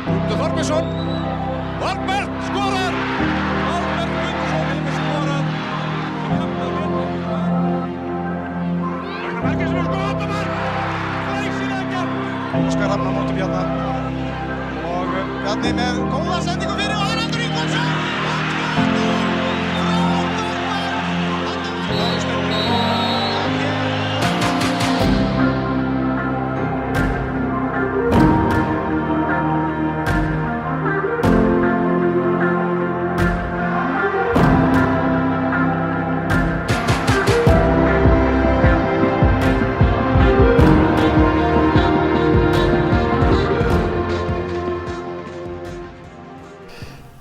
Rútur Þorbjörnsson. Albert skorar. Albert Gunnarsson hefur skorað. Ragnar Bergvinsson og skoðamark. Glæsilega gert. Óskar Hrafn á móti Bjarna. Og Bjarni með góða sendingu fyrir og það Andri Ingólfsson.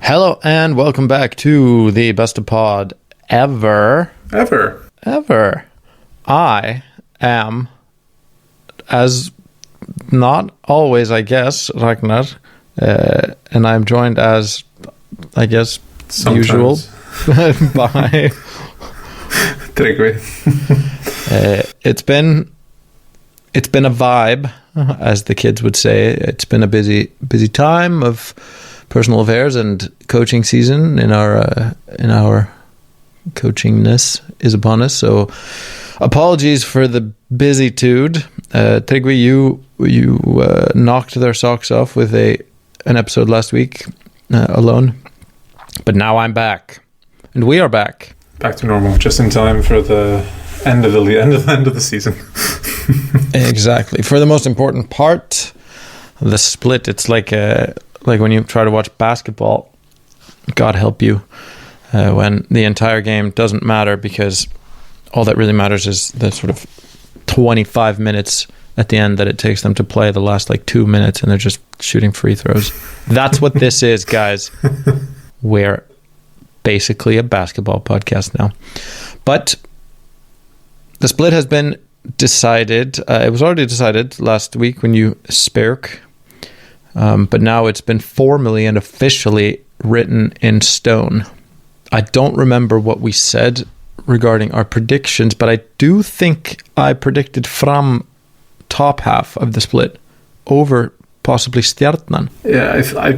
Hello and welcome back to the best of pod ever. I am, as not always, I guess, Ragnar, and I'm joined as, I guess, sometimes. Usual by Tryggvi. It's been a vibe, as the kids would say. It's been a busy time of personal affairs and coaching season in our coachingness is upon us. So apologies for the busytude. Tryggvi, you knocked their socks off with an episode last week alone, but now I'm back, and we are back to normal, just in time for the end of the season. Exactly, for the most important part, the split. It's like when you try to watch basketball, God help you, when the entire game doesn't matter because all that really matters is the sort of 25 minutes at the end that it takes them to play the last 2 minutes and they're just shooting free throws. That's what this is, guys. We're basically a basketball podcast now. But the split has been decided. It was already decided last week when you spoke. But now it's been formally and officially written in stone. I don't remember what we said regarding our predictions, but I do think I predicted Fram top half of the split over possibly Stjarnan. Yeah, I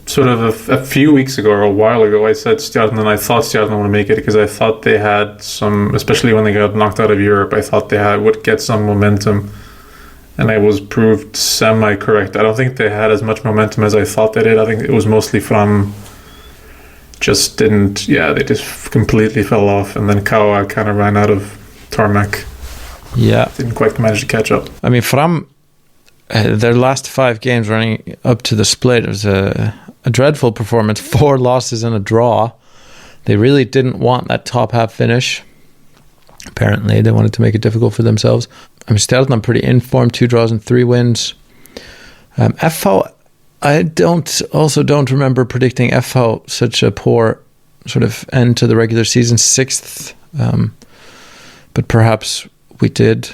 sort of a few weeks ago or a while ago, I said Stjarnan. I thought Stjarnan would make it because I thought they had some, especially when they got knocked out of Europe, I thought they would get some momentum. And I was proved semi-correct. I don't think they had as much momentum as I thought they did. I think it was mostly from just didn't... Yeah, they just completely fell off. And then Kawa kind of ran out of tarmac. Yeah. Didn't quite manage to catch up. I mean, Fram, their last 5 games running up to the split, it was a dreadful performance. 4 losses and a draw. They really didn't want that top half finish. Apparently, they wanted to make it difficult for themselves. I'm Stjarnan pretty informed, 2 draws and 3 wins. FH, I don't remember predicting FH such a poor sort of end to the regular season, 6th, but perhaps we did.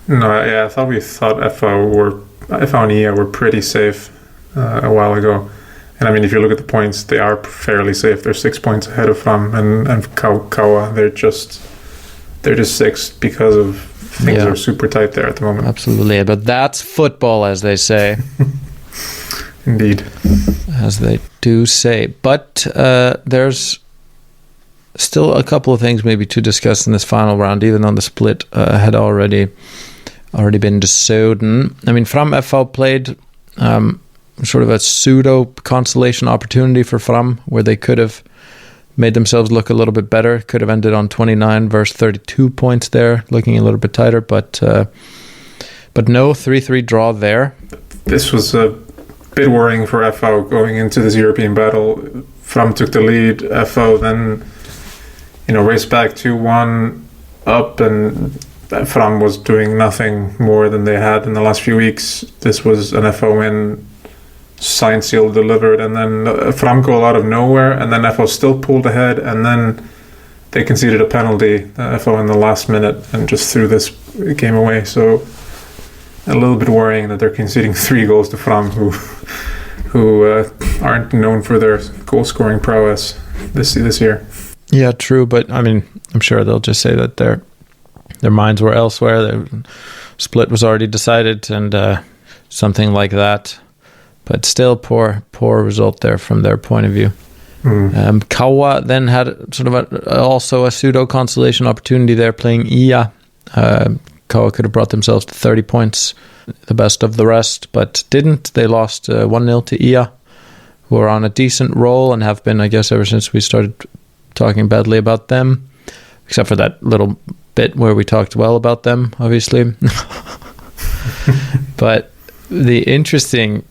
No, yeah, I thought FH and EA were pretty safe a while ago. And I mean, if you look at the points, they are fairly safe. They're 6 points ahead of Fram and Kawa. They're just 6th because of things are super tight there at the moment. Absolutely, but that's football, as they say. Indeed. As they do say. But there's still a couple of things maybe to discuss in this final round, even though the split had already been decided. I mean, Fram FH played sort of a pseudo consolation opportunity for Fram, where they could have made themselves look a little bit better. Could have ended on 29 versus 32 points there, looking a little bit tighter, but no 3-3 draw there. This was a bit worrying for FH going into this European battle. Fram took the lead. FH then, raced back 2-1 up, and Fram was doing nothing more than they had in the last few weeks. This was an FH win, signed, sealed, delivered, and then Fram goal out of nowhere, and then FH still pulled ahead, and then they conceded a penalty, FH in the last minute, and just threw this game away. So a little bit worrying that they're conceding 3 goals to Fram, who aren't known for their goal scoring prowess this year. Yeah, true, but I mean, I'm sure they'll just say that their minds were elsewhere. The split was already decided, and something like that. but still poor result there from their point of view. Kawa then had sort of also a pseudo consolation opportunity there playing Ia. Kawa could have brought themselves to 30 points, the best of the rest, but didn't. They lost 1-0 to Ia, who are on a decent roll and have been, I guess, ever since we started talking badly about them, except for that little bit where we talked well about them, obviously. But the interesting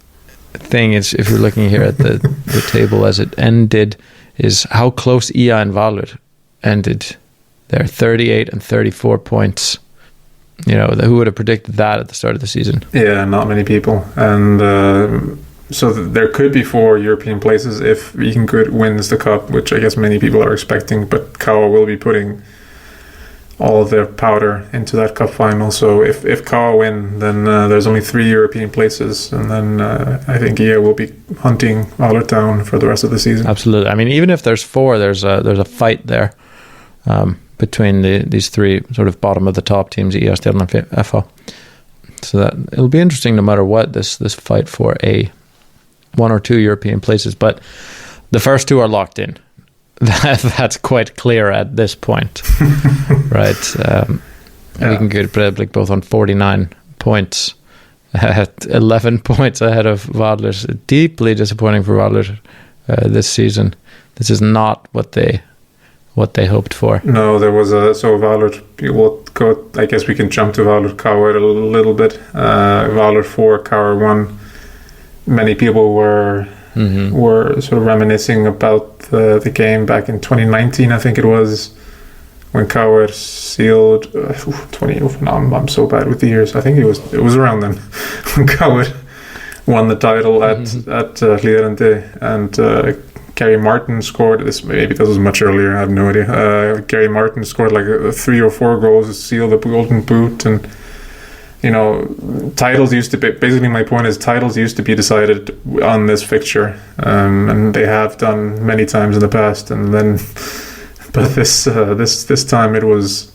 thing is, if you're looking here at the table as it ended, is how close Ia and Valur ended. They're 38 and 34 points. You know, who would have predicted that at the start of the season? Yeah, not many people. And so there could be 4 European places if Vikingur wins the cup, which I guess many people are expecting, but Kawa will be putting all of their powder into that cup final. So if Kawa win, then there's only 3 European places, and then I think Ia will be hunting Valur down for the rest of the season. Absolutely. I mean, even if there's 4, there's a fight there between these 3 sort of bottom of the top teams, Ia, Stjarnan, and FH. So that it'll be interesting no matter what, this fight for 1 or 2 European places, but the first 2 are locked in. That's quite clear at this point, right? We can get Breiðablik both on 49 points, at 11 points ahead of Valur. Deeply disappointing for Valur this season. This is not what they hoped for. No, there was so Valur. We'll go. I guess we can jump to Valur Kawa a little bit. Valur 4, Kawa 1. Many people were sort of reminiscing about the game back in 2019, I think it was, when Kawa sealed 20. No, I'm so bad with the years. I think it was around then when Kawa won the title at Hlíðarenda, and Gary Martin scored this. Maybe this was much earlier. I have no idea. Gary Martin scored like 3 or 4 goals to seal the Golden Boot, and you know, titles used to be, basically my point is titles used to be decided on this fixture, and they have done many times in the past, and then but this time it was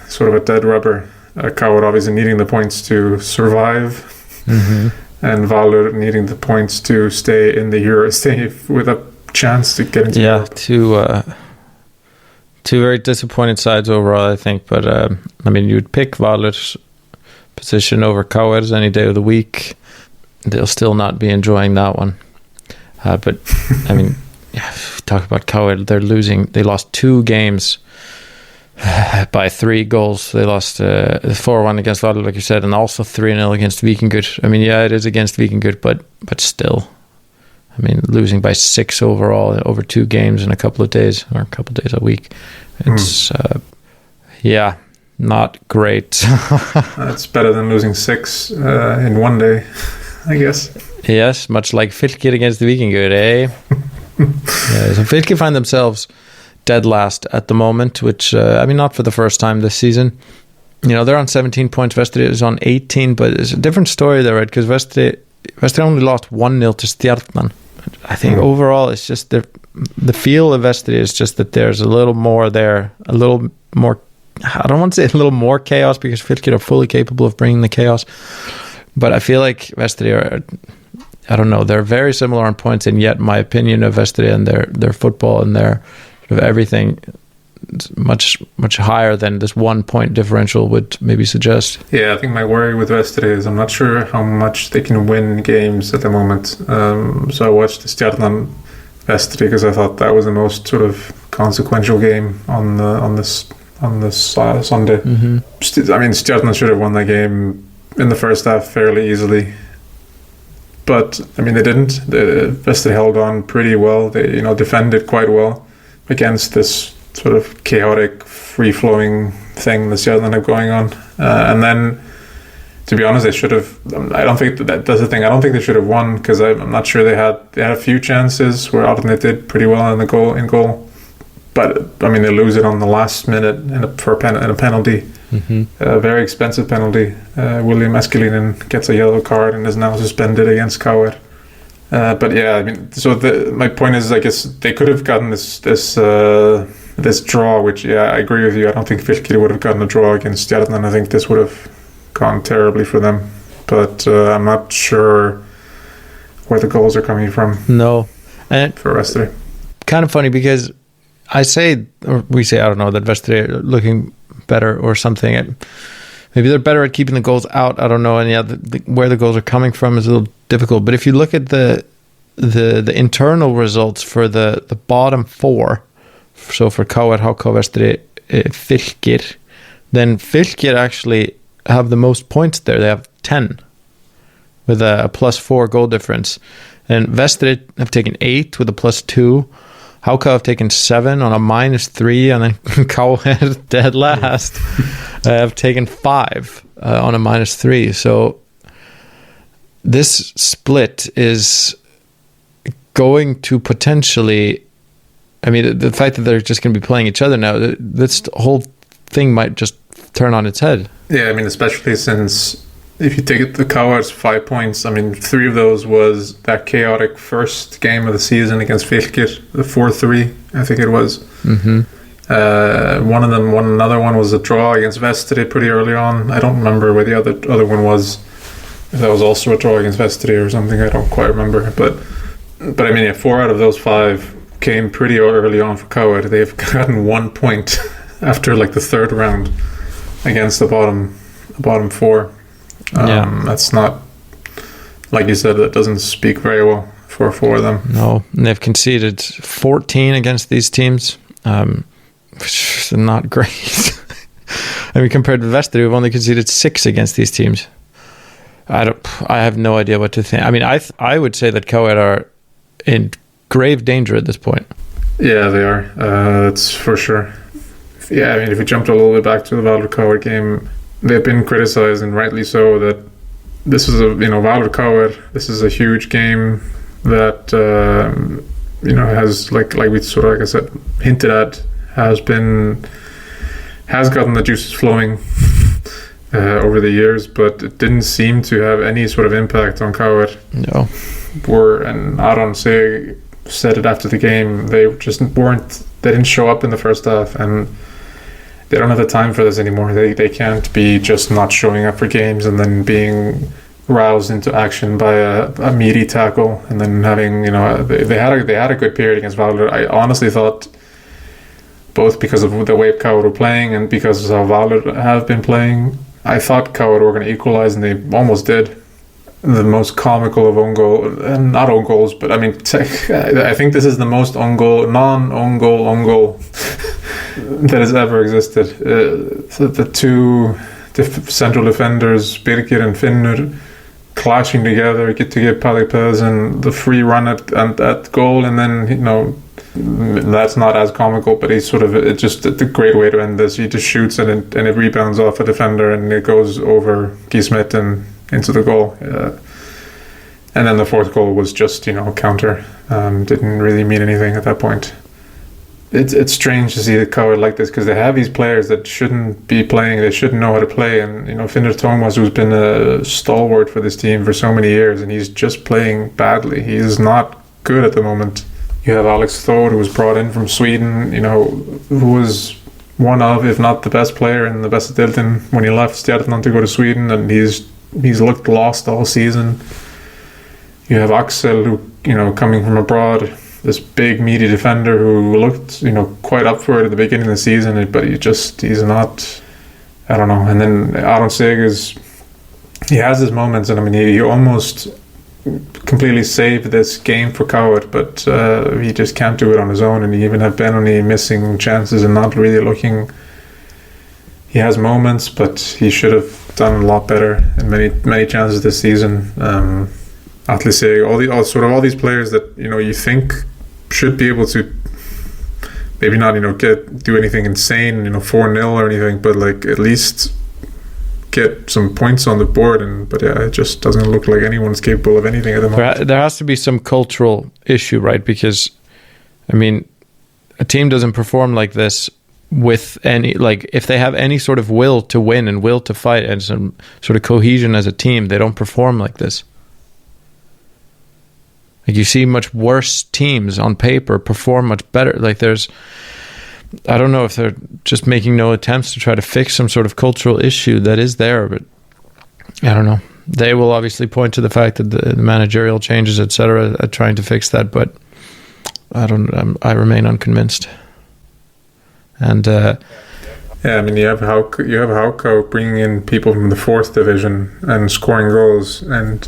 sort of a dead rubber. Kawa obviously needing the points to survive, and Valur needing the points to stay in the Euro, stay with a chance to get into Europe. Two very disappointed sides overall, I think. But I mean, you'd pick Valur's position over Kawa's any day of the week. They'll still not be enjoying that one. But I mean, talk about Kawa. They're losing. They lost 2 games by 3 goals. They lost 4-1 against Valur, like you said, and also 3-0 against Vikingur. I mean, yeah, it is against Vikingur, but still. I mean, losing by 6 overall over 2 games in a couple of days, or a couple of days a week. It's, not great. It's better than losing 6 in one day, I guess. Yes, much like Fylkir against the Vikingur, eh? So Fylkir find themselves dead last at the moment, which, I mean, not for the first time this season. You know, they're on 17 points, Vestri is on 18, but it's a different story there, right? Because Vestri only lost 1-0 to Stjarnan. I think overall it's just the feel of Vestri is just that there's a little more there, a little more, I don't want to say a little more chaos, because Fylkir are fully capable of bringing the chaos, but I feel like Vestri are, I don't know, they're very similar on points, and yet my opinion of Vestri and their football and their sort of everything much higher than this 1 point differential would maybe suggest. Yeah, I think my worry with Vestri is I'm not sure how much they can win games at the moment. So I watched the Stjarnan Vestri because I thought that was the most sort of consequential game on this Sunday. I mean, Stjarnan should have won that game in the first half fairly easily, but I mean they didn't. Vestri held on pretty well. They defended quite well against this sort of chaotic, free-flowing thing the Stjarnan have going on. And then, to be honest, they should have. I don't think that's the thing. I don't think they should have won, because I'm not sure they had a few chances where Árni did pretty well in goal. But I mean, they lose it on the last minute in a penalty, a very expensive penalty. William Eskelinen gets a yellow card and is now suspended against Kaur. But yeah, I mean, so my point is, I guess they could have gotten this draw, which, I agree with you. I don't think Fylkir would have gotten a draw against Stjarnan. I think this would have gone terribly for them. but I'm not sure where the goals are coming from. No. And for Vestre. Kind of funny because we say, I don't know, that Vestre are looking better or something. Maybe they're better at keeping the goals out. I don't know. And yeah, where the goals are coming from is a little difficult. But if you look at the internal results for the bottom four, so for KR, HK, Vestre, Fylkir, then Fylkir actually have the most points there. They have 10 with a +4 goal difference. And Vestre have taken 8 with a +2. HK have taken 7 on a -3, and then KR, dead last, have taken 5 on a -3. So this split is going to potentially, I mean, the fact that they're just going to be playing each other now, this whole thing might just turn on its head. Yeah, I mean, especially since if you take it the KR's 5 points, I mean, 3 of those was that chaotic first game of the season against Fylkir, the 4-3, I think it was. Mm-hmm. Another one was a draw against Vestre pretty early on. I don't remember where the other one was. If that was also a draw against Vestre or something, I don't quite remember. But I mean, yeah, 4 out of those 5 came pretty early on for KR. They've gotten 1 point after like the third round against the bottom 4. That's not, like you said, that doesn't speak very well for 4 of them. No, and they've conceded 14 against these teams. Which is not great. I mean, compared to Vestre, we've only conceded 6 against these teams. I have no idea what to think. I mean, I would say that KR are in grave danger at this point. Yeah, they are. That's for sure. Yeah, I mean, if we jumped a little bit back to the Valur KR game, they've been criticized, and rightly so, that this is Valur KR, this is a huge game that has like we sort of, like I said, hinted at, has gotten the juices flowing over the years, but it didn't seem to have any sort of impact on KR. No. And Aron said it after the game, they just they didn't show up in the first half, and they don't have the time for this anymore. They can't be just not showing up for games and then being roused into action by a meaty tackle, and then having, they had a good period against Valur. I honestly thought, both because of the way KR were playing and because of how Valur have been playing, I thought KR were going to equalize, and they almost did. The most comical of own goal, and not own goals, but I mean, I think this is the most non-own goal that has ever existed. The 2 central defenders, Birgir and Finnur, clashing together, get to give Paddy Pedersen the free run at goal, and then that's not as comical, but it's a great way to end this. He just shoots and it rebounds off a defender, and it goes over Gismet and into the goal. And then the fourth goal was just, a counter. Didn't really mean anything at that point. It's strange to see the KR like this, because they have these players that shouldn't be playing. They shouldn't know how to play. And, Finnur Thomas, who's been a stalwart for this team for so many years, and he's just playing badly. He is not good at the moment. You have Alex Thor, who was brought in from Sweden, who was one of, if not the best player in the best Deildin when he left Stjarnan to go to Sweden, and he's looked lost all season. You have Axel, who, coming from abroad, this big meaty defender who looked, quite up for it at the beginning of the season, but he's not, I don't know. And then Aron Segers, he has his moments, and I mean, he almost completely saved this game for KR, but he just can't do it on his own, and he even had Benoni missing chances and not really looking. He has moments, but he should have done a lot better in many chances this season. Atli Sig, all these players that you think should be able to maybe not do anything insane 4-0 or anything, but like at least get some points on the board. But it just doesn't look like anyone's capable of anything at the moment. There has to be some cultural issue, right? Because I mean, a team doesn't perform like this with any, like, if they have any sort of will to win and will to fight and some sort of cohesion as a team, they don't perform like this. Like, you see much worse teams on paper perform much better. Like, I don't know if they're just making no attempts to try to fix some sort of cultural issue that is there, but I don't know. they will obviously point to the fact that the managerial changes, etc., are trying to fix that, but I remain unconvinced. And yeah, I mean, you have Hauko bringing in people from the 4th division and scoring goals, and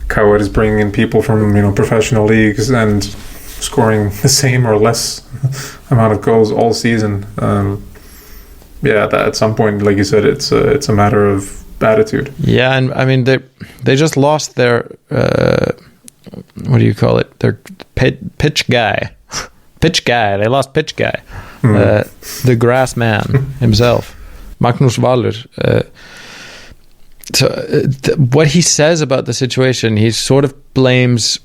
Coward is bringing in people from professional leagues and scoring the same or less amount of goals all season. That at some point, like you said, it's a matter of attitude. Yeah, and I mean they just lost their what do you call it? Their pitch guy. Pitch guy. They lost pitch guy. The grass man himself, Magnus Valur. What he says about the situation, he sort of blames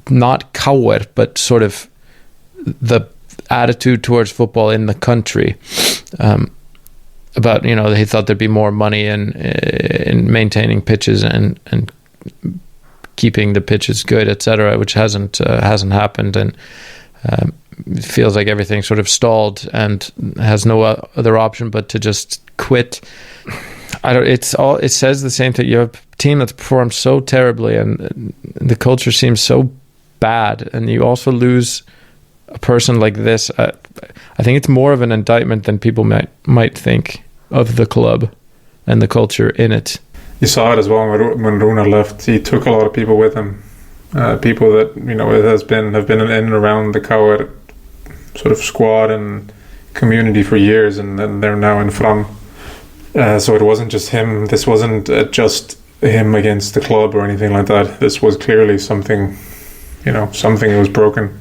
not Kauer, but sort of the attitude towards football in the country. About he thought there'd be more money in maintaining pitches and keeping the pitches good, etc., which hasn't happened, and it feels like everything sort of stalled and has no other option but to just quit. It says the same thing. You have a team that's performed so terribly, and the culture seems so bad, and you also lose a person like this. I think it's more of an indictment than people might think of the club and the culture in it. You saw it as well when Runa left. He took a lot of people with him, people that have been in and around the Kauer sort of squad and community for years, and then they're now in Fram. So it wasn't just him. This wasn't just him against the club or anything like that. This was clearly something, something that was broken.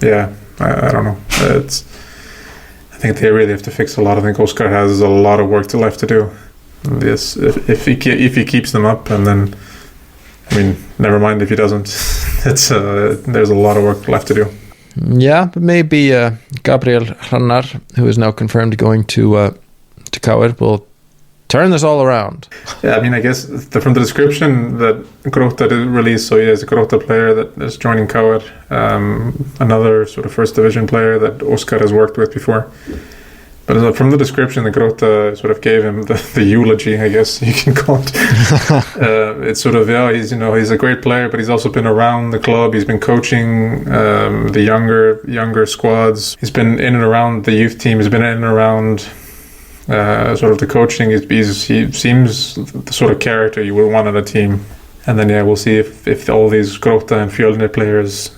Yeah, I don't know. I think they really have to fix a lot. I think Oscar has a lot of work left to do. Yes, if he keeps them up, and then, I mean, never mind if he doesn't. There's a lot of work left to do. Yeah, but maybe Gabriel Hrannar, who is now confirmed going to Kauer, will turn this all around. Yeah, I mean, I guess from the description that Grótta did release, so he is a Grótta player that is joining Kauer, another sort of 1st division player that Oscar has worked with before. But from the description that Grótta sort of gave him, the eulogy, I guess you can call it, it's sort of, he's a great player, but he's also been around the club. He's been coaching the younger squads. He's been in and around the youth team. He's been in and around sort of the coaching. He seems the sort of character you would want on a team. And then, we'll see if all these Grótta and Fjölnir players,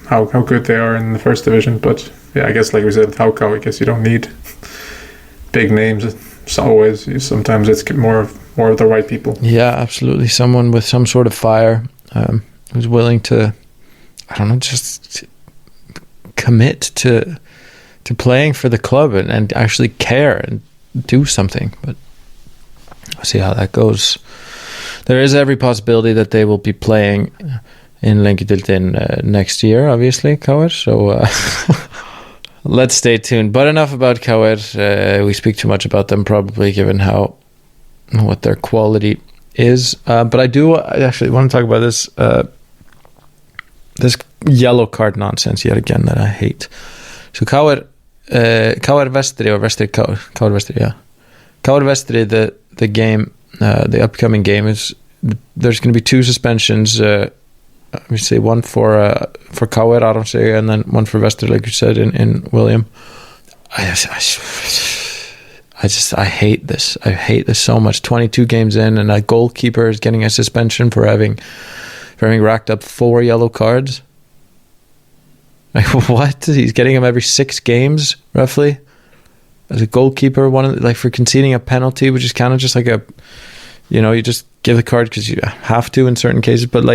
how good they are in the 1st division. But I guess, like we said, with Hauka, I guess you don't need big names. Sometimes it's more of the right people. Yeah, absolutely. Someone with some sort of fire, who's willing to, just commit to playing for the club and actually care and do something. But we'll see how that goes. There is every possibility that they will be playing in Lengjudeildin next year, obviously, Kauer. So let's stay tuned. But enough about Kauer. We speak too much about them, probably, given what their quality is. But I actually want to talk about this yellow card nonsense yet again that I hate. So Kauer Vestri, or Vestri Kauer Vestri, yeah. Kauer Vestri, the game, the upcoming game is, there's going to be 2 suspensions. Let me say one for Kauer, Aronsega, and then one for Vestri, like you said, in William. I hate this. I hate this so much. 22 games in, and a goalkeeper is getting a suspension for having racked up 4 yellow cards. Like, what? He's getting them every 6 games, roughly, as a goalkeeper. For conceding a penalty, which is kind of just like you just give the card because you have to in certain cases. But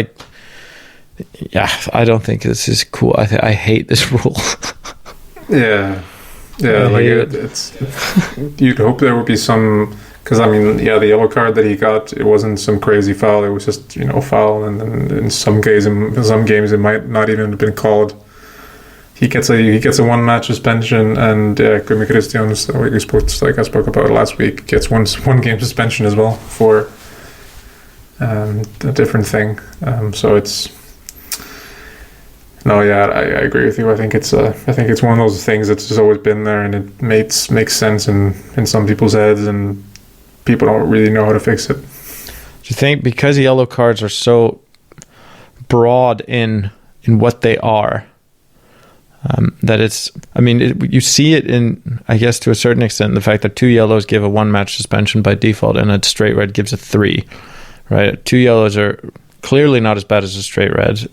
I don't think this is cool. I hate this rule. Yeah, it's. You'd hope there would be some, because the yellow card that he got, it wasn't some crazy foul. It was just foul, and then in some games it might not even have been called. He gets a 1-match suspension, and Gumi Kristjáns, I spoke about last week, gets one game suspension as well for a different thing. So it's. No, yeah, I agree with you. I think it's one of those things that's just always been there, and it makes sense in some people's heads, and people don't really know how to fix it. you think because yellow cards are so broad in what they are, that it's, I mean, you see it in, I guess to a certain extent, the fact that 2 yellows give a 1-match suspension by default and a straight red gives a 3, right? 2 yellows are clearly not as bad as a straight red.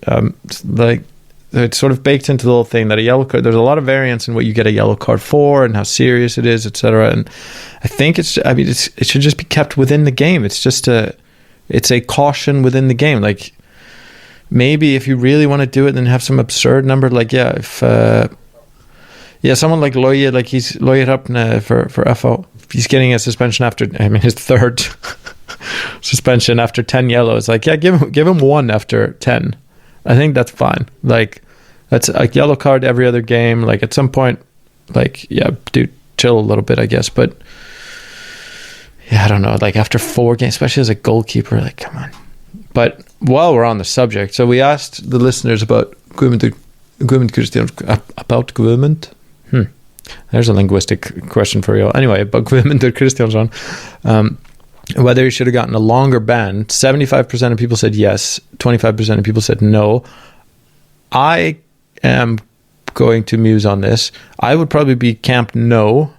It's sort of baked into the whole thing that a yellow card, there's a lot of variance in what you get a yellow card for and how serious it is, etc. And I think it should just be kept within the game. It's a caution within the game. Like, maybe if you really want to do it, then have some absurd number. Like, someone like Loye, like he's Loye Rapne for FO. He's getting a suspension after, his 3rd suspension after 10 yellows. Like, give him 1 after 10. I think that's fine. Like, that's a yellow card every other game. Like, at some point, like, dude, chill a little bit, I guess. But I don't know. Like, after 4 games, especially as a goalkeeper, like, come on. But while we're on the subject, so we asked the listeners about Guðmundur Kristjánsson. About Guðmund? There's a linguistic question for you. Anyway, about Guðmundur Kristjánsson. Whether he should have gotten a longer ban. 75% of people said yes. 25% of people said no. I am going to muse on this. I would probably be camped no,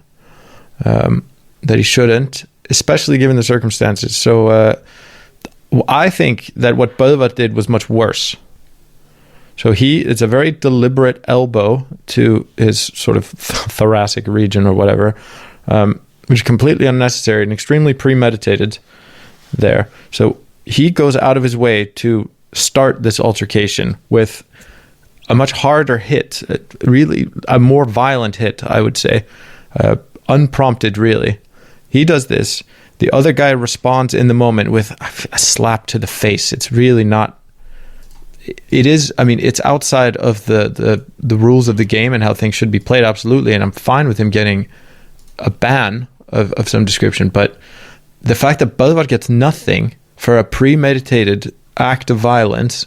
that he shouldn't, especially given the circumstances. So I think that what Böðvar did was much worse. So it's a very deliberate elbow to his sort of thoracic region or whatever, which is completely unnecessary and extremely premeditated there. So he goes out of his way to start this altercation with a much harder hit, really a more violent hit, I would say, unprompted, really. He does this. The other guy responds in the moment with a slap to the face. It's really not. It is. I mean, it's outside of the rules of the game and how things should be played. Absolutely, and I'm fine with him getting a ban of some description. But the fact that Böðvar gets nothing for a premeditated act of violence,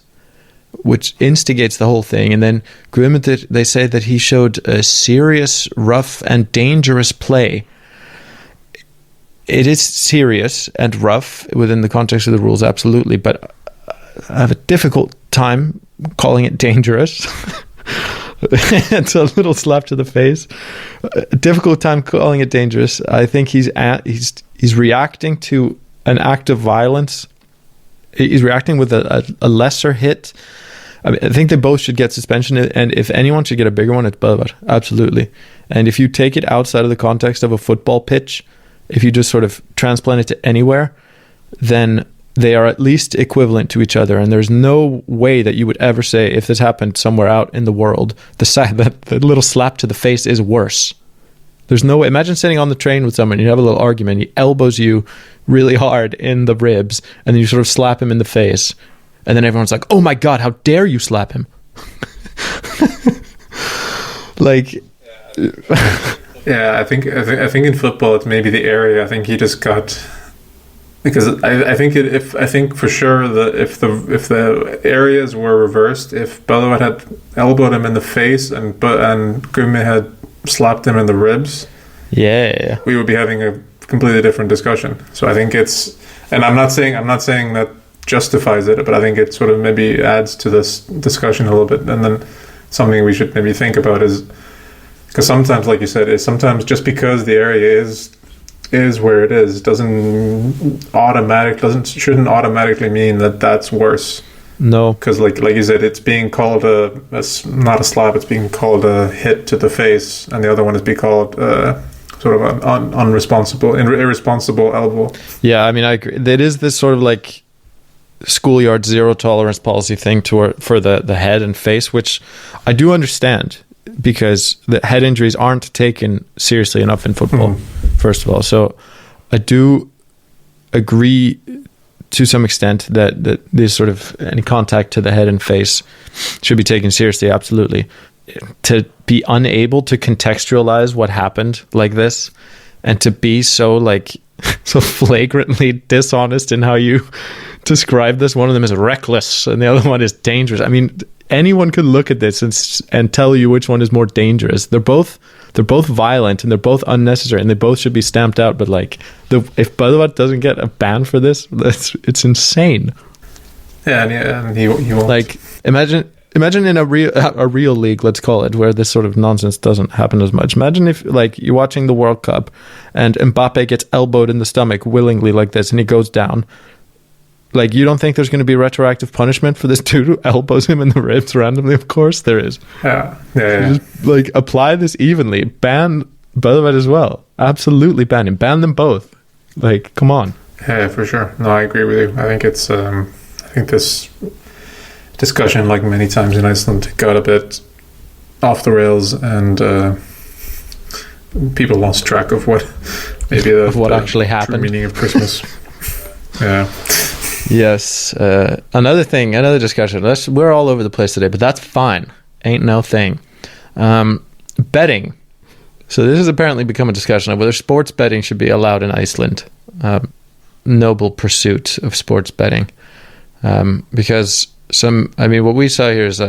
which instigates the whole thing, and then Guðmundur, they say that he showed a serious, rough, and dangerous play. It is serious and rough within the context of the rules, absolutely, but I have a difficult time calling it dangerous. It's a little slap to the face. A difficult time calling it dangerous. I think he's reacting to an act of violence. He's reacting with a lesser hit. I think they both should get suspension, and if anyone should get a bigger one, it's Böðvar, absolutely. And if you take it outside of the context of a football pitch, if you just sort of transplant it to anywhere, then they are at least equivalent to each other. And there's no way that you would ever say, if this happened somewhere out in the world, the little slap to the face is worse. There's no way. Imagine sitting on the train with someone, you have a little argument, he elbows you really hard in the ribs, and then you sort of slap him in the face. And then everyone's like, oh my God, how dare you slap him? Like... Yeah, I think in football it's maybe the area. I think he just got, because I think for sure that if the areas were reversed, if Böðvar had elbowed him in the face and Gummi had slapped him in the ribs, we would be having a completely different discussion. So I think it's, and I'm not saying that justifies it, but I think it sort of maybe adds to this discussion a little bit. And then something we should maybe think about is, because sometimes, like you said, is sometimes just because the area is where it is shouldn't automatically mean that that's worse. No, because like you said, it's being called not a slap, it's being called a hit to the face, and the other one is being called sort of an irresponsible elbow. Yeah, I mean, I agree. It is this sort of like schoolyard zero tolerance policy thing for the head and face, which I do understand, because the head injuries aren't taken seriously enough in football, first of all. So I do agree to some extent that this sort of any contact to the head and face should be taken seriously, absolutely. To be unable to contextualize what happened like this, and to be so flagrantly dishonest in how you describe this. One of them is reckless and the other one is dangerous. I mean, anyone could look at this and tell you which one is more dangerous. They're both violent and they're both unnecessary and they both should be stamped out. But like, if Badavat doesn't get a ban for this, it's insane. Yeah, and he won't. Like, imagine in a real league, let's call it, where this sort of nonsense doesn't happen as much. Imagine if, like, you're watching the World Cup and Mbappe gets elbowed in the stomach willingly like this and he goes down. Like, you don't think there's going to be retroactive punishment for this dude who elbows him in the ribs randomly? Of course there is. Yeah. Just, like, apply this evenly. Ban Badavat as well. Absolutely ban him. Ban them both. Like, come on. Yeah, for sure. No, I agree with you. I think it's... I think this discussion, like many times in Iceland, got a bit off the rails, and people lost track of what actually happened. True meaning of Christmas. Yeah. Yes. Another discussion. We're all over the place today, but that's fine. Ain't no thing. Betting. So this has apparently become a discussion of whether sports betting should be allowed in Iceland. Noble pursuit of sports betting. Because what we saw here is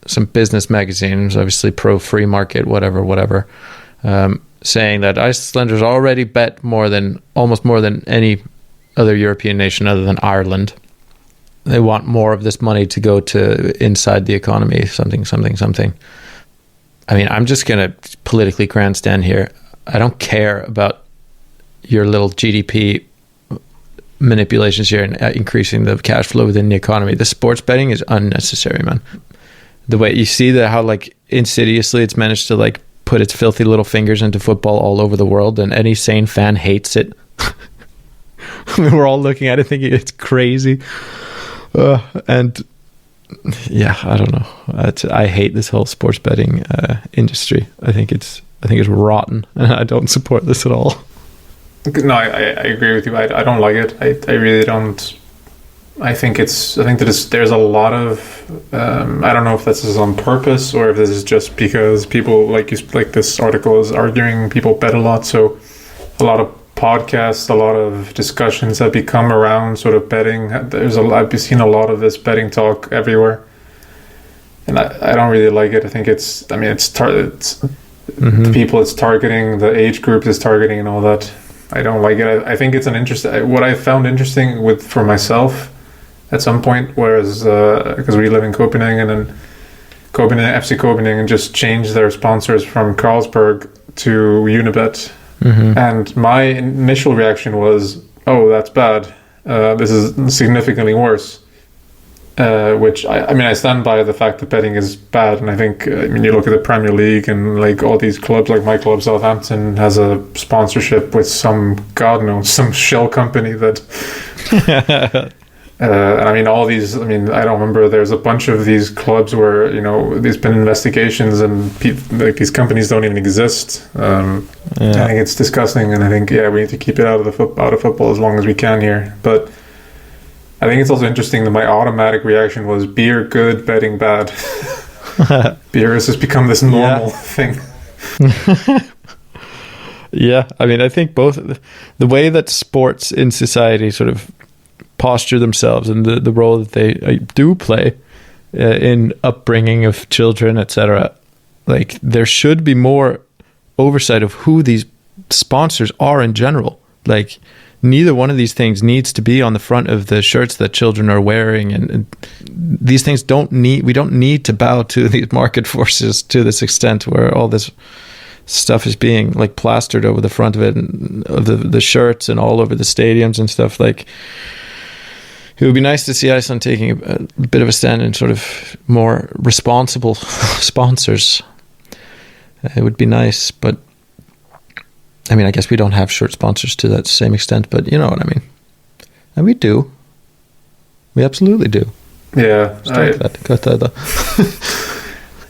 some business magazines, obviously pro free market, whatever, saying that Icelanders already bet almost more than any other European nation other than Ireland. They want more of this money to go to inside the economy, something. I mean, I'm just going to politically grandstand here. I don't care about your little GDP manipulations here and increasing the cash flow within the economy. The sports betting is unnecessary, man. The way you see how like insidiously it's managed to like put its filthy little fingers into football all over the world, and any sane fan hates it. We're all looking at it thinking it's crazy, and yeah, I don't know. I hate this whole sports betting industry. I think it's rotten, and I don't support this at all. No, I agree with you. I don't like it. I really don't. I think that there's a lot of. I don't know if this is on purpose or if this is just because people like this article is arguing people bet a lot. So a lot of podcasts, a lot of discussions have become around sort of betting. I've seen a lot of this betting talk everywhere, and I don't really like it. I think it's the people it's targeting, the age group it's targeting, and all that. I don't like it. I think it's what I found interesting for myself at some point, whereas because we live in Copenhagen, and FC Copenhagen just changed their sponsors from Carlsberg to Unibet, and my initial reaction was, "Oh, that's bad. This is significantly worse." Which I stand by the fact that betting is bad, and I think you look at the Premier League and like all these clubs, like my club Southampton has a sponsorship with some shell company that and all these. I don't remember. There's a bunch of these clubs where there's been investigations and like these companies don't even exist. I think it's disgusting, and I think we need to keep it out of football as long as we can here, but. I think it's also interesting that my automatic reaction was beer good, betting bad. Beer has just become this normal thing. Yeah, I think both the way that sports in society sort of posture themselves and the role that they do play in upbringing of children, etc. Like, there should be more oversight of who these sponsors are in general. Like, neither one of these things needs to be on the front of the shirts that children are wearing, and these things we don't need to bow to these market forces to this extent where all this stuff is being like plastered over the front of it and of the shirts and all over the stadiums and stuff. Like, it would be nice to see Iceland taking a bit of a stand in sort of more responsible sponsors. It would be nice, but I guess we don't have shirt sponsors to that same extent, but you know what I mean. And we do. We absolutely do. Yeah.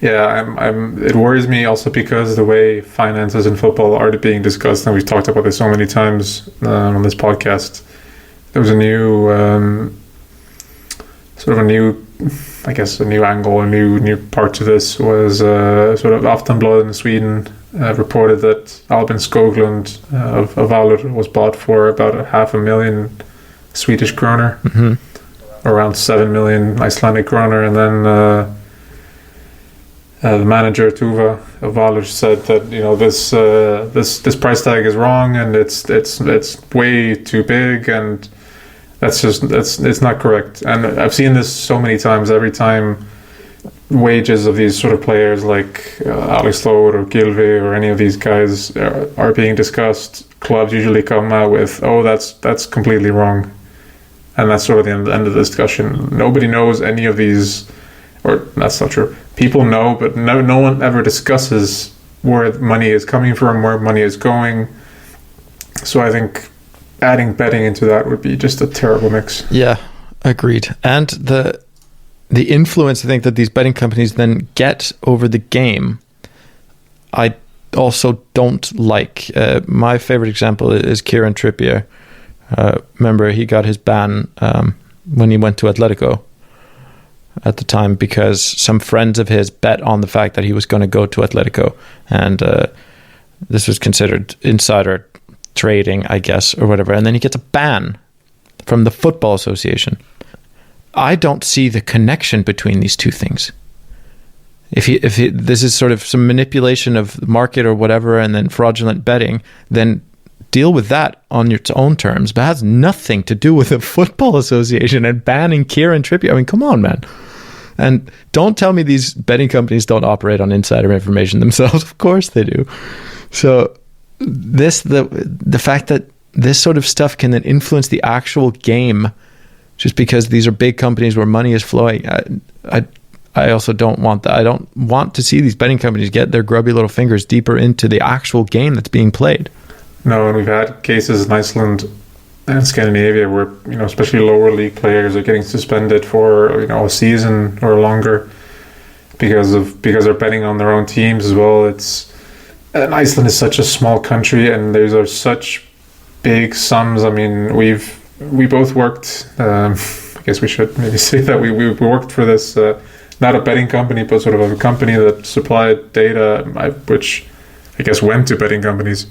It worries me also because the way finances in football are being discussed, and we've talked about this so many times on this podcast. There was a new angle, a new part to this was sort of Aftonbladet in Sweden reported that Albin Skoglund of Valur was bought for about 500,000 Swedish kroner. around 7 million Icelandic kroner, and then the manager Tuva Valur said that this price tag is wrong and it's way too big, and it's not correct. And I've seen this so many times. Every time wages of these sort of players like Alex Thor or Gylfi or any of these guys are being discussed, clubs usually come out with, oh, that's completely wrong, and that's sort of the end of the discussion. Nobody knows any of these, or that's not true. People know, but no one ever discusses where money is coming from, where money is going. So I think adding betting into that would be just a terrible mix. Yeah, agreed. And the influence I think that these betting companies then get over the game, I also don't like. My favorite example is Kieran Trippier. Remember, he got his ban when he went to Atletico at the time because some friends of his bet on the fact that he was going to go to Atletico, and this was considered insider trading, I guess, or whatever. And then he gets a ban from the Football Association. I don't see the connection between these two things. If this is sort of some manipulation of the market or whatever, and then fraudulent betting, then deal with that on your own terms. But it has nothing to do with the Football Association and banning Kieran Trippier. I mean, come on, man. And don't tell me these betting companies don't operate on insider information themselves. Of course they do. So the fact that this sort of stuff can then influence the actual game just because these are big companies where money is flowing, I also don't want that. I don't want to see these betting companies get their grubby little fingers deeper into the actual game that's being played. No, and we've had cases in Iceland and Scandinavia where, especially lower league players are getting suspended for, a season or longer because they're betting on their own teams as well. And Iceland is such a small country, and those are such big sums. I mean, we both worked. I guess we should maybe say that we worked for this, not a betting company, but sort of a company that supplied data, which I guess went to betting companies.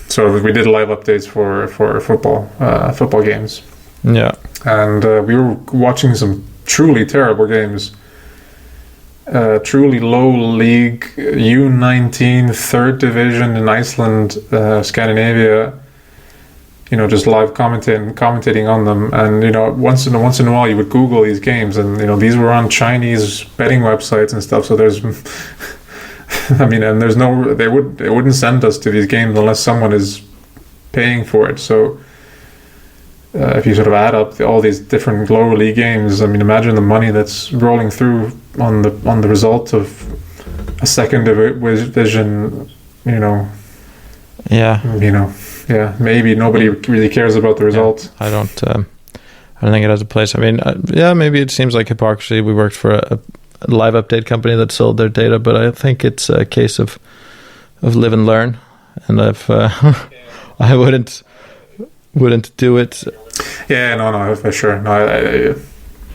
So we did live updates for football games. Yeah, and we were watching some truly terrible games. Truly low league U19 third division in Iceland, Scandinavia. Just live commentating on them, and once in a while you would Google these games, and these were on Chinese betting websites and stuff. So there's, and there's they wouldn't send us to these games unless someone is paying for it. So if you sort of add up all these different lower league games, imagine the money that's rolling through on the result of a second division. Yeah, maybe nobody really cares about the result. Yeah, I don't think it has a place. Maybe it seems like hypocrisy. We worked for a live update company that sold their data, but I think it's a case of live and learn, and I wouldn't do it. Yeah, no, for sure.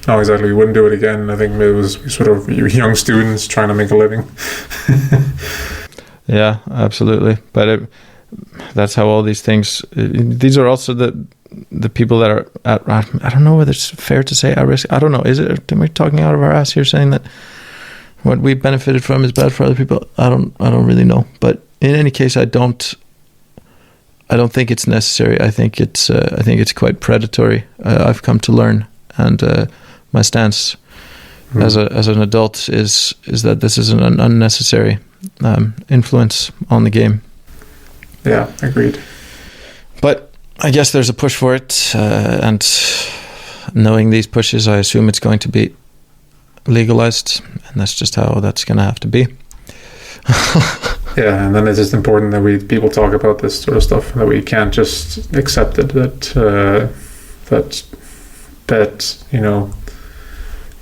No, exactly. We wouldn't do it again. I think it was sort of young students trying to make a living. Yeah, absolutely. But that's how all these things. These are also the people that are at. I don't know whether it's fair to say at risk. I don't know. Is it? Am I talking out of our ass here, saying that what we benefited from is bad for other people? I don't really know. But in any case, I don't think it's necessary. I think it's quite predatory. I've come to learn, and my stance as an adult is that this is an unnecessary influence on the game. Yeah, agreed. But I guess there's a push for it, and knowing these pushes, I assume it's going to be legalized, and that's just how that's going to have to be. Yeah, and then it's just important that people talk about this sort of stuff, that we can't just accept it, that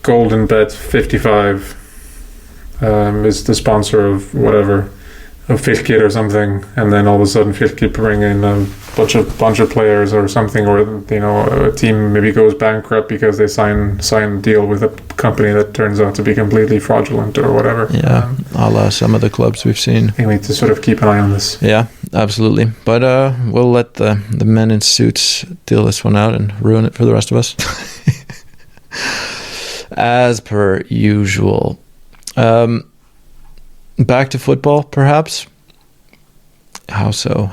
Golden Bet 55 is the sponsor of whatever, of Fylkir or something, and then all of a sudden Fylkir bring in a bunch of players or something, or a team maybe goes bankrupt because they sign a deal with a company that turns out to be completely fraudulent or whatever. Yeah, a la some of the clubs we've seen. We need to sort of keep an eye on this. Yeah, absolutely. But we'll let the men in suits deal this one out and ruin it for the rest of us. As per usual. Back to football, perhaps. How so?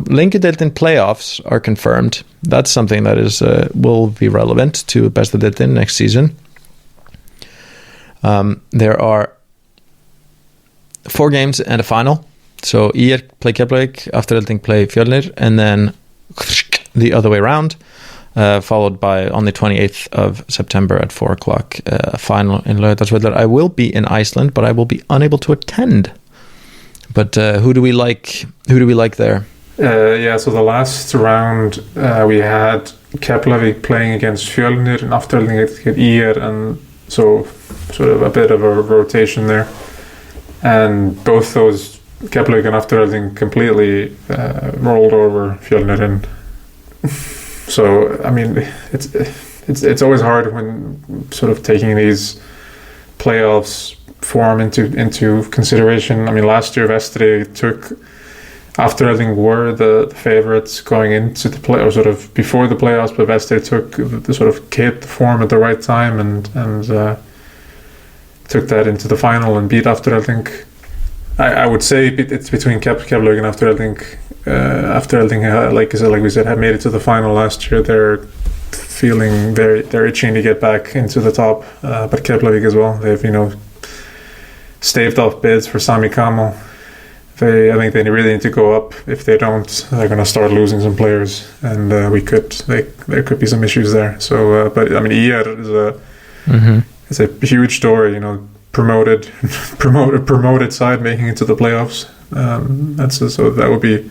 Linkadeltin playoffs are confirmed. That's something that is will be relevant to Besta Deildin next season. There are 4 games and a final. So IR play Keflavík, Afturelding play Fjölnir, and then the other way around, followed by on the 28th of September at 4 o'clock, a final in Laugardalsvöllur. I will be in Iceland, but I will be unable to attend. But who do we like? Who do we like there? So the last round we had Keflavík playing against Fjölnir and Afturelding against IR, and so sort of a bit of a rotation there. And both those Keflavík and Afturelding completely rolled over Fjölnir, and so I mean it's always hard when sort of taking these playoffs form into consideration. I mean, last year Vestri took Afturelding were the favorites going into the play, or sort of before the playoffs, but Vestri took the sort of hit the form at the right time and took that into the final and beat Afturelding. I would say it's between Keflavík and Afturelding. Afturelding, like we said, had made it to the final last year. They're feeling they're itching to get back into the top, but Keflavík as well. They've staved off bids for Sami Kamo. I think they really need to go up. If they don't, they're going to start losing some players, and there could be some issues there. So, but I mean, IR is a huge story. Promoted side making it to the playoffs. So that would be,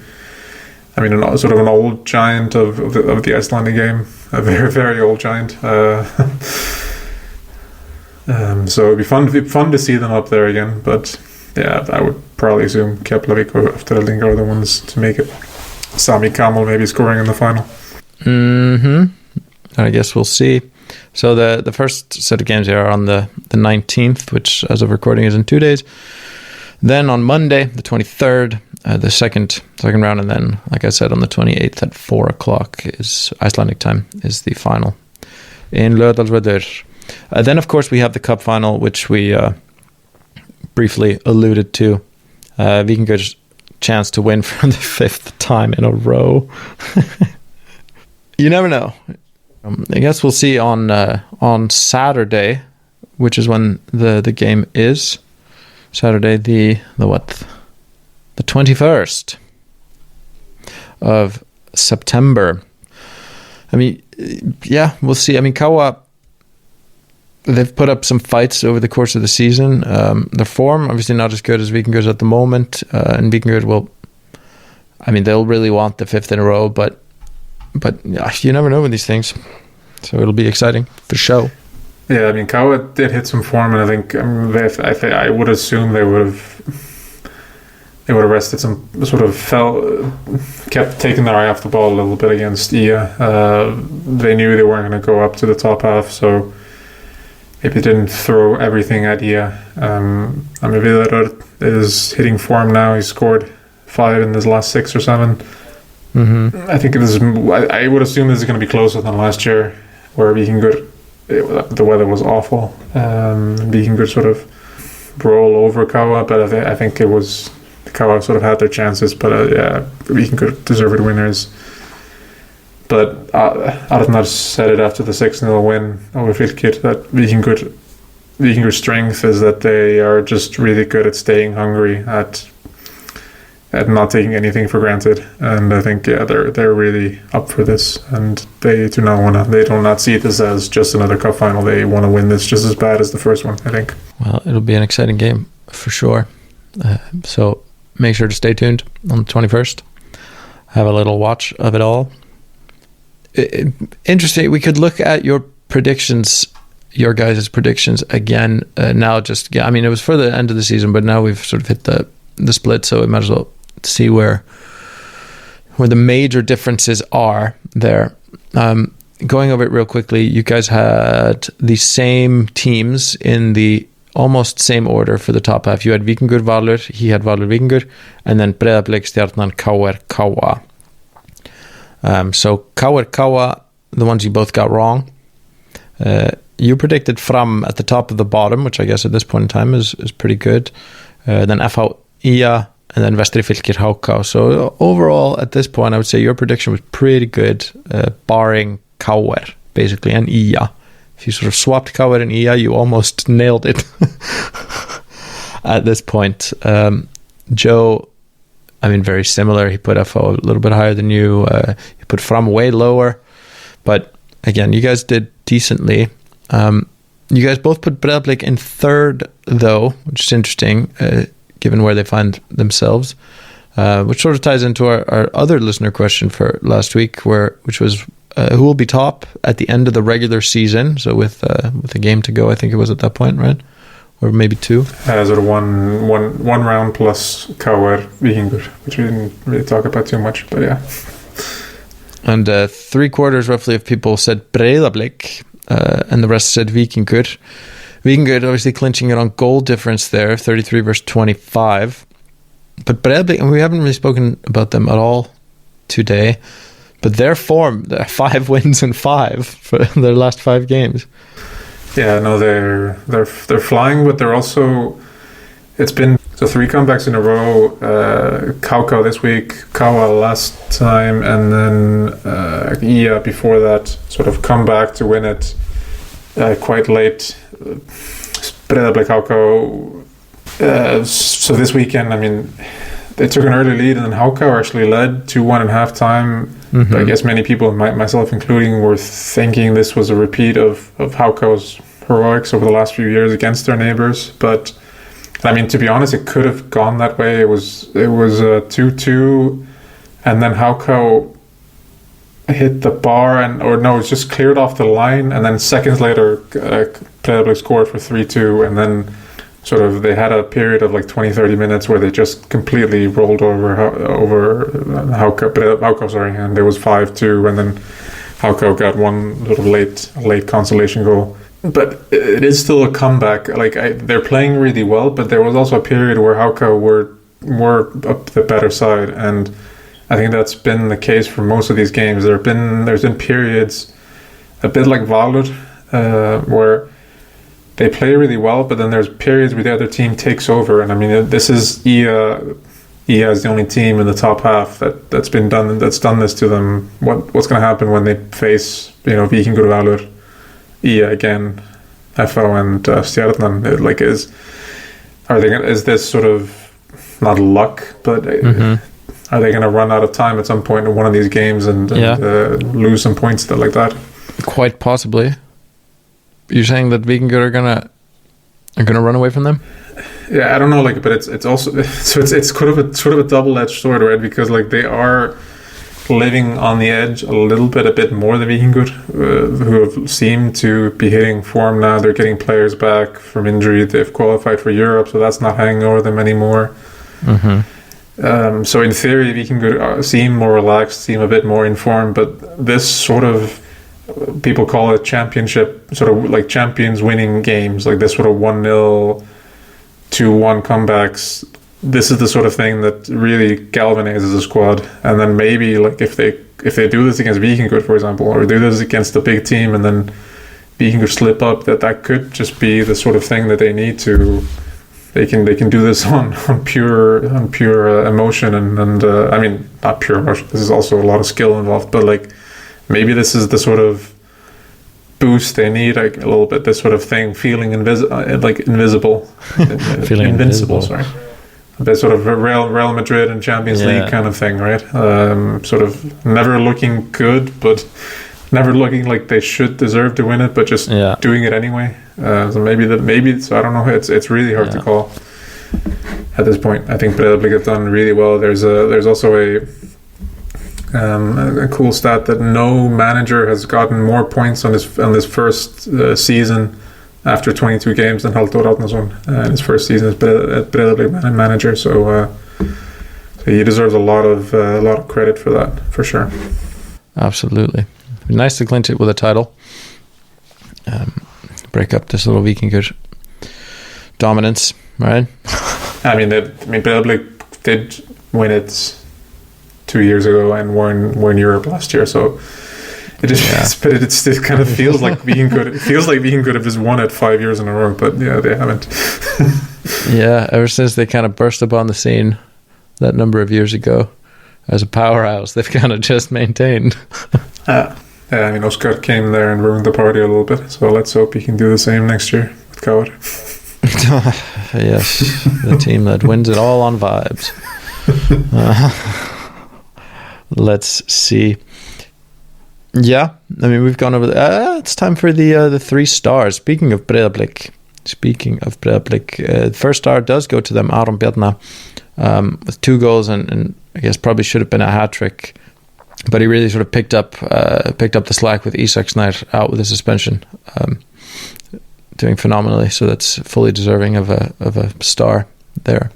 I mean, sort of an old giant of the Icelandic game, a very, very old giant. So it'd be fun to see them up there again. But yeah, I would probably assume Keflavík or Afturelding are the ones to make it. Sami Kamo maybe scoring in the final. I guess we'll see. So the first set of games here are on the 19th, which as of recording is in 2 days. Then on Monday, the 23rd, the second round, and then, like I said, on the 28th at 4 o'clock is Icelandic time, is the final in Laugardalsvöllur. Then, of course, we have the cup final, which we briefly alluded to. Víkingur's chance to win for the 5th time in a row. You never know. I guess we'll see on Saturday, which is when the game is. Saturday, the 21st of September. I mean, yeah, we'll see. I mean, Kawa, they've put up some fights over the course of the season. Their form, obviously not as good as Víkingur's at the moment, and Víkingur they'll really want the 5th in a row, but you never know with these things. So it'll be exciting for sure. Yeah, I mean, Kawa did hit some form, and I think I would assume they would have rested some, sort of kept taking their eye off the ball a little bit against Ia. They knew they weren't going to go up to the top half, so maybe didn't throw everything at Ia. Viðar is hitting form now. He scored 5 in his last 6 or 7. I think I would assume this is going to be closer than last year, where Víkingur, the weather was awful. Víkingur sort of roll over Kawa, but I think it was Kawa sort of had their chances. But Víkingur deserved winners. But Arnar said it after the 6-0 win over Fylkir that Víkingur's strength is that they are just really good at staying hungry, at not taking anything for granted, and I think they're really up for this, and they do not see this as just another cup final. They want to win this just as bad as the first one, I think. Well, it'll be an exciting game for sure. So make sure to stay tuned on the 21st. Have a little watch of it all. Interesting. We could look at your predictions, your guys' predictions again now. It was for the end of the season, but now we've sort of hit the split, so we might as well see where the major differences are there. Going over it real quickly, you guys had the same teams in the almost same order for the top half. You had Víkingur Valur, he had Valur Víkingur, and then Breiðablik, Stjarnan, KR Kawa. So KR Kawa, the ones you both got wrong. you predicted Fram at the top of the bottom, which I guess at this point in time is pretty good. Then FH IA, and then Vestri Fylkir HK. So overall, at this point, I would say your prediction was pretty good, barring KR, basically, and IA. If you sort of swapped KR and IA, you almost nailed it at this point. Joe, I mean, very similar. He put FO a little bit higher than you. He put Fram way lower. But again, you guys did decently. You guys both put Breiðablik in third, though, which is interesting, given where they find themselves. Which sort of ties into our other listener question for last week, which was who will be top at the end of the regular season? So with a game to go, I think it was at that point, right? Or maybe two? Sort of one round plus KR Víkingur, which we didn't really talk about too much, but yeah. And 3/4 roughly of people said Breiðablik, and the rest said Víkingur. Víkingur obviously clinching it on goal difference there, 33 versus 25. But Breiðablik, and we haven't really spoken about them at all today, but their form, 5 wins and 5 for their last 5 games. Yeah, no, they're flying, but they're also. It's been 3 comebacks in a row. Kauka this week, Kawa last time, and then Ia before that. Sort of come back to win it quite late. Breiðablik Kauka. So this weekend, I mean, they took an early lead, and then Kauka actually led 2-1 at halftime. Mm-hmm. I guess many people, myself including, were thinking this was a repeat of Hauka's heroics over the last few years against their neighbors. But I mean, to be honest, it could have gone that way. It was 2-2, and then Hauka hit the bar, it was just cleared off the line, and then seconds later, Breiðablik scored for 3-2, and then sort of they had a period of like 20-30 minutes where they just completely rolled over Hauka, and there was 5-2, and then Hauka got one sort of late consolation goal. But it is still a comeback. Like they're playing really well, but there was also a period where Hauka were up the better side, and I think that's been the case for most of these games. There's been periods, a bit like Valur, where they play really well, but then there's periods where the other team takes over. And I mean, this is IA is the only team in the top half that's done this to them. What's going to happen when they face Víkingur, Valur, IA again, FO and Stjarnan? Is this sort of not luck, but are they going to run out of time at some point in one of these games and lose some points like that? Quite possibly. You're saying that Víkingur are gonna run away from them? Yeah, I don't know, but it's also so it's sort of a double-edged sword, right? Because they are living on the edge a bit more than Víkingur, who have seemed to be hitting form now. They're getting players back from injury. They've qualified for Europe, so that's not hanging over them anymore. Mm-hmm. So in theory, Víkingur seem more relaxed, seem a bit more informed, but this sort of, people call it championship, sort of like champions winning games, like this sort of 1-0, 2-1 comebacks. This is the sort of thing that really galvanizes a squad. And then maybe if they do this against Víkingur, for example, or do this against a big team, and then Víkingur slip up, that could just be the sort of thing that they need to. They can do this on pure emotion and I mean, not pure emotion. This is also a lot of skill involved, but maybe this is the sort of boost they need, a little bit, this sort of thing, feeling invisible. Feeling invincible. Sorry. A bit sort of Real Madrid and Champions League kind of thing, right? Sort of never looking good, but never looking like they should deserve to win it, but just doing it anyway. So maybe so I don't know. It's really hard to call at this point. I think Breiðablik have done really well. There's also a cool stat that no manager has gotten more points on this first season after 22 games than Halldór Árnason in his first season as Breiðablik manager. So he deserves a lot of credit for that, for sure. Absolutely. Nice to clinch it with a title. Break up this little Víkingur dominance, right? I mean, Breiðablik did win it 2 years ago and were in Europe last year, so It still kind of feels like being good. It feels like being good have just won it 5 years in a row, but yeah, they haven't. Yeah, ever since they kind of burst upon the scene that number of years ago as a powerhouse, they've kind of just maintained. Yeah, I mean, Oscar came there and ruined the party a little bit, so let's hope he can do the same next year with Coward. Yes, the team that wins it all on vibes. Let's see. Yeah, I mean, we've gone over it's time for the 3 stars. Speaking of Breiðablik, first star does go to them, Aron Bjarna, with 2 goals and I guess probably should have been a hat-trick, but he really sort of picked up the slack with Isak Snær out with a suspension, doing phenomenally. So that's fully deserving of a star there.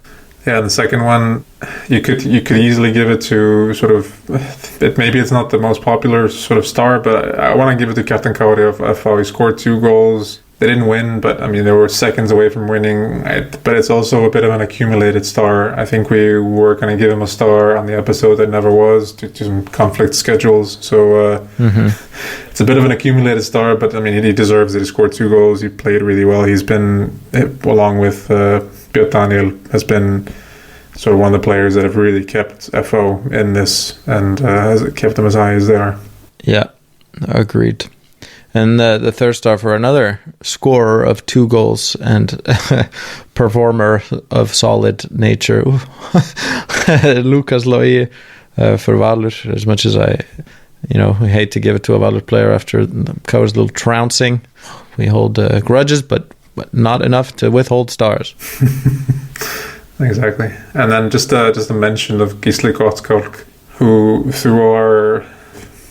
Yeah, the second one, you could easily give it to sort of, maybe it's not the most popular sort of star, but I want to give it to Captain Kauri of FH. He scored 2 goals. They didn't win, but I mean, they were seconds away from winning. But it's also a bit of an accumulated star. I think we were going to give him a star on the episode that never was due to some conflict schedules. So it's a bit of an accumulated star, but I mean, he deserves it. He scored 2 goals. He played really well. He's been, along with Björn Daniel, has been sort of one of the players that have really kept FO in this and has kept them as high as they are. Yeah, agreed. And the third star for another scorer of 2 goals and performer of solid nature, Lucas Logi for Valur. As much as I hate to give it to a Valur player after Kaur's little trouncing, we hold grudges, but not enough to withhold stars. Exactly. And then just a mention of Gisli Gottskálk, who through our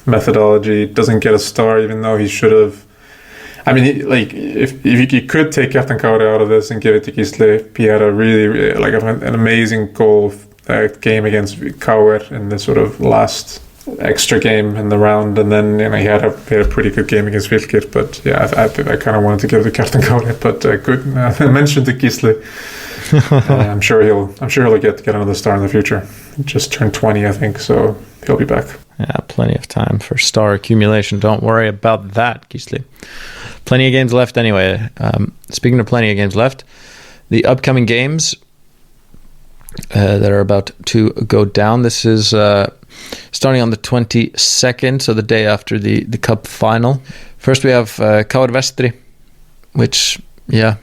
methodology doesn't get a star, even though he should have. I mean, if you could take Captain Kauri out of this and give it to Gisli, he had a really an amazing goal game against Kaur in the sort of last extra game in the round, and then he had a pretty good game against Fylkir. But yeah, I kind of wanted to give it to Captain Kauri, but good mention to Gisli. I'm sure he'll get another star in the future. He just turned 20, I think, so he'll be back. Yeah, plenty of time for star accumulation. Don't worry about that, Gisli. Plenty of games left anyway. Speaking of plenty of games left, the upcoming games that are about to go down. This is starting on the 22nd, so the day after the cup final. First we have KR Vestri, which, yeah,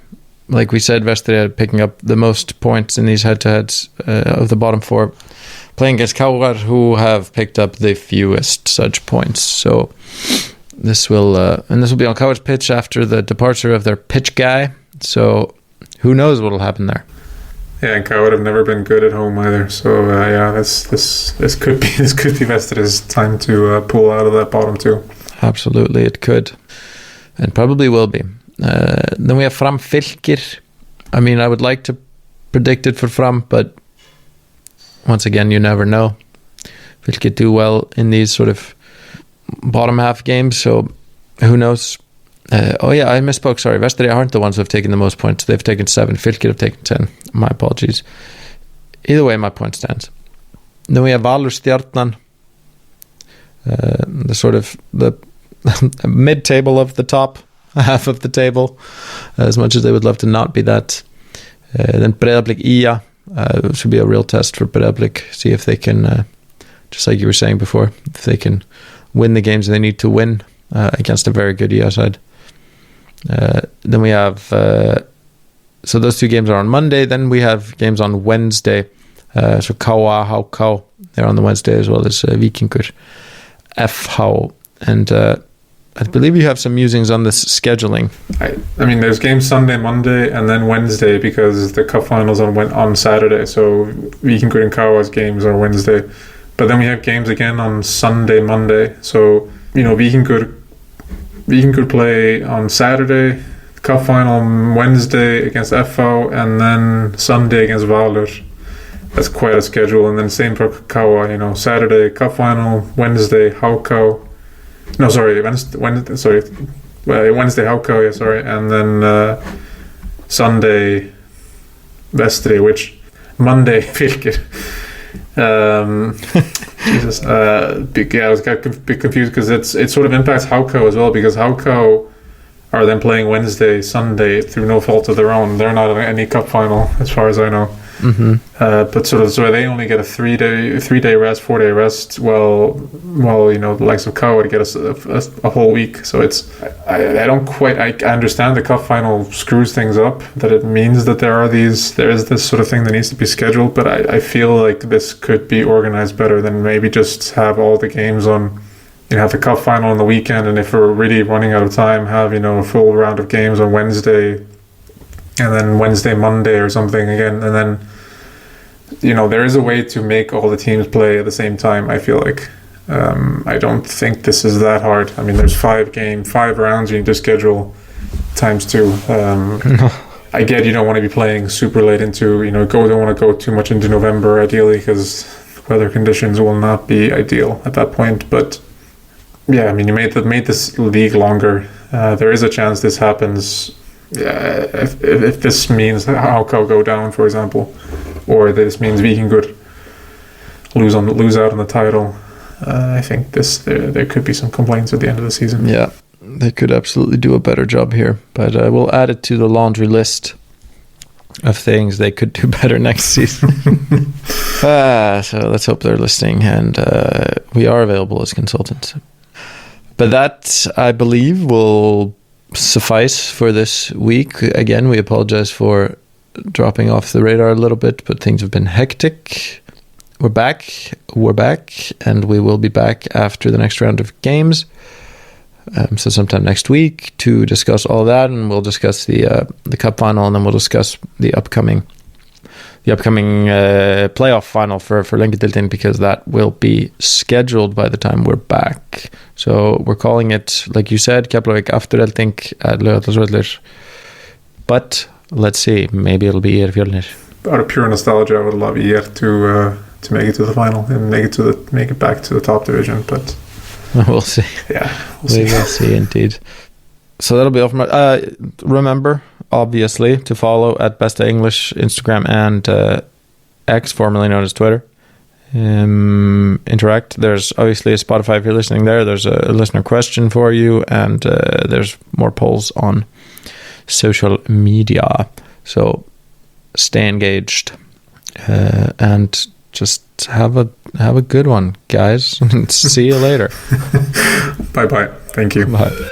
like we said, Vestri are picking up the most points in these head-to-heads of the bottom 4, playing against KR, who have picked up the fewest such points. So this will be on KR's pitch after the departure of their pitch guy. So who knows what will happen there? Yeah, and KR have never been good at home either. So yeah, this could be Vestri's time to pull out of that bottom 2. Absolutely, it could, and probably will be. Then we have Fram Fylkir. I mean, I would like to predict it for Fram, but once again, you never know. Fylkir do well in these sort of bottom half games, so who knows? Oh yeah, I misspoke, sorry. Vestri aren't the ones who have taken the most points. They've taken 7. Fylkir have taken 10. My apologies. Either way, my point stands. Then we have Valur Stjarnan, the sort of the mid-table of the top half of the table, as much as they would love to not be that. Then Breiðablik IA, should be a real test for Breiðablik. See if they can, just like you were saying before, if they can win the games they need to win against a very good IA side. Then we have, so those 2 games are on Monday. Then we have games on Wednesday. So KA, HK, they're on the Wednesday, as well as Víkingur, FH. And I believe you have some musings on this scheduling. I mean, there's games Sunday, Monday, and then Wednesday, because the cup finals went on Saturday. So Víkingur and KA's games are Wednesday. But then we have games again on Sunday, Monday. So, Víkingur play on Saturday, cup final on Wednesday against FH, and then Sunday against Valur. That's quite a schedule. And then same for KA, Saturday cup final, Wednesday HK. No, sorry, Wednesday HK, yeah, sorry, and then Sunday Vestri, which Monday Fylkir. Jesus. I was got a bit confused because it sort of impacts Hauko as well, because Hauko are then playing Wednesday, Sunday through no fault of their own. They're not in any cup final, as far as I know. But so they only get a 3-day rest, 4-day rest. Well, the likes of KO would get a whole week. So I don't quite. I understand the cup final screws things up. That it means that there is this sort of thing that needs to be scheduled. But I feel like this could be organized better than maybe just have all the games on. Have the cup final on the weekend, and if we're really running out of time, have a full round of games on Wednesday. And then Wednesday, Monday or something again. And then, there is a way to make all the teams play at the same time, I feel like. I don't think this is that hard. I mean, there's 5 rounds you need to schedule times 2. I get you don't want to be playing super late into, don't want to go too much into November, ideally, because weather conditions will not be ideal at that point. But, yeah, I mean, you made this league longer. There is a chance this happens. Yeah, if this means Hauko go down, for example, or this means Víkingur lose out on the title, I think there could be some complaints at the end of the season. Yeah, they could absolutely do a better job here, but we'll add it to the laundry list of things they could do better next season. So let's hope they're listening, and we are available as consultants. But that, I believe, will suffice for this week. Again, we apologize for dropping off the radar a little bit, but things have been hectic. We're back, and we will be back after the next round of games. So sometime next week to discuss all that, and we'll discuss the cup final, and then we'll discuss the upcoming playoff final for Lengjudildin, because that will be scheduled by the time we're back. So we're calling it, like you said, Keflavík Afturelding at Laugardalsvöllur. But let's see, maybe it'll be Fjölnir. Out of pure nostalgia, I would love IR to make it to the final and make it back to the top division. But we'll see. Yeah, we will see indeed. So that'll be all from us. Remember, obviously, to follow at Besta English, Instagram and X, formerly known as Twitter. Interact. There's obviously a Spotify if you're listening there. There's a listener question for you, and there's more polls on social media. So stay engaged and just have a good one, guys. See you later. Bye. Thank you. Bye.